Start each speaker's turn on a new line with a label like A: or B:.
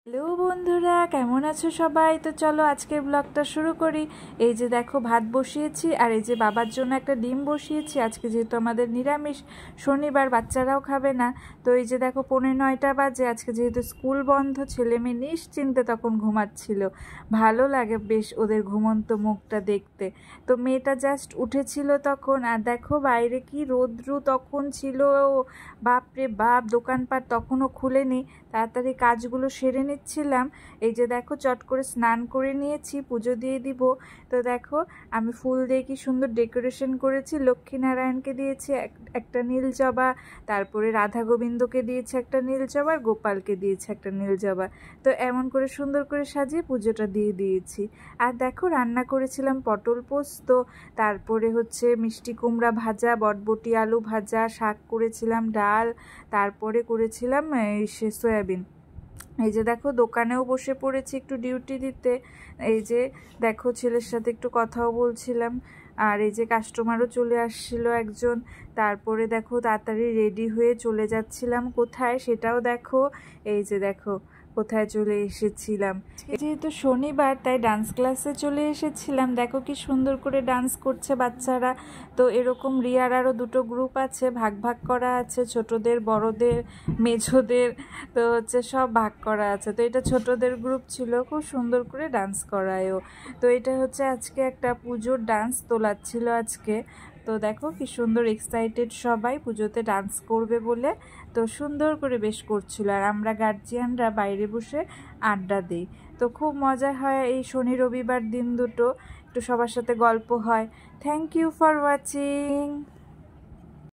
A: Hello বন্ধুরা, কেমন আছো সবাই? তো চলো আজকের ব্লগটা শুরু করি। এই যে দেখো ভাত বসিয়েছি, আর এই যে বাবার জন্য একটা ডিম বসিয়েছি। আজকে যেহেতু আমাদের নিরামিষ, শনিবার, বাচ্চারাও খাবে না। তো এই যে দেখো 9:45 বাজে। আজকে যেহেতু স্কুল বন্ধ, ছেলে মেয়ে নিশ্চিন্তে তখন ঘুমাচ্ছিল। ভালো লাগে বেশ ওদের ঘুমন্ত মুখটা দেখতে। তো মেয়েটা জাস্ট উঠেছিল তখন, আর দেখো বাইরে কি রোদ্রু তখন ছিল। বাপরে বাপ, দোকানপাট তখনও খুলেনি। তাড়াতাড়ি কাজগুলো সেরে নিচ্ছিলাম। এই যে দেখো চট করে স্নান করে নিয়েছি, পুজো দিয়ে দিব। তো দেখো আমি ফুল দিয়ে কি সুন্দর ডেকোরেশন করেছি। লক্ষ্মীনারায়ণকে দিয়েছি একটা নীল জবা, তারপরে রাধা গোবিন্দকে দিয়েছি একটা নীল জবা, আর গোপালকে দিয়েছি একটা নীল জবা। তো এমন করে সুন্দর করে সাজিয়ে পুজোটা দিয়ে দিয়েছি। আর দেখো রান্না করেছিলাম পটল পোস্ত, তারপরে হচ্ছে মিষ্টি কুমড়া ভাজা, বটবটি আলু ভাজা, শাক করেছিলাম, ডাল, তারপরে করেছিলাম সয়াবিন। এই যে দেখো দোকানেও বসে পড়েছি একটু ডিউটি দিতে। এই যে দেখো ছেলের সাথে একটু কথাও বলছিলাম, আর এই যে কাস্টমারও চলে আসছিল একজন। তারপরে দেখো তাড়াতাড়ি রেডি হয়ে চলে যাচ্ছিলাম কোথায় সেটাও দেখো। এই যে দেখো কোথায় চলে এসেছিলাম। যেহেতু শনিবার তাই ডান্স ক্লাসে চলে এসেছিলাম। দেখো কি সুন্দর করে ডান্স করছে বাচ্চারা। তো এরকম রিয়ার আরও দুটো গ্রুপ আছে, ভাগ ভাগ করা আছে, ছোটদের, বড়দের, মেঝোদের। তো হচ্ছে সব ভাগ করা আছে। তো এটা ছোটদের গ্রুপ ছিল, খুব সুন্দর করে ডান্স করায়ও। তো এটা হচ্ছে আজকে একটা পুজোর ডান্স তোলাচ্ছিল আজকে। তো দেখো কি সুন্দর এক্সাইটেড সবাই পুজোতে ডান্স করবে বলে। তো সুন্দর করে বেশ করছিল, আর আমরা গার্জিয়ানরা বাইরে বসে আড্ডা দিই। তো খুব মজা হয় এই শনি রবিবার দিন দুটো, একটু সবার সাথে গল্প হয়। Thank you for watching.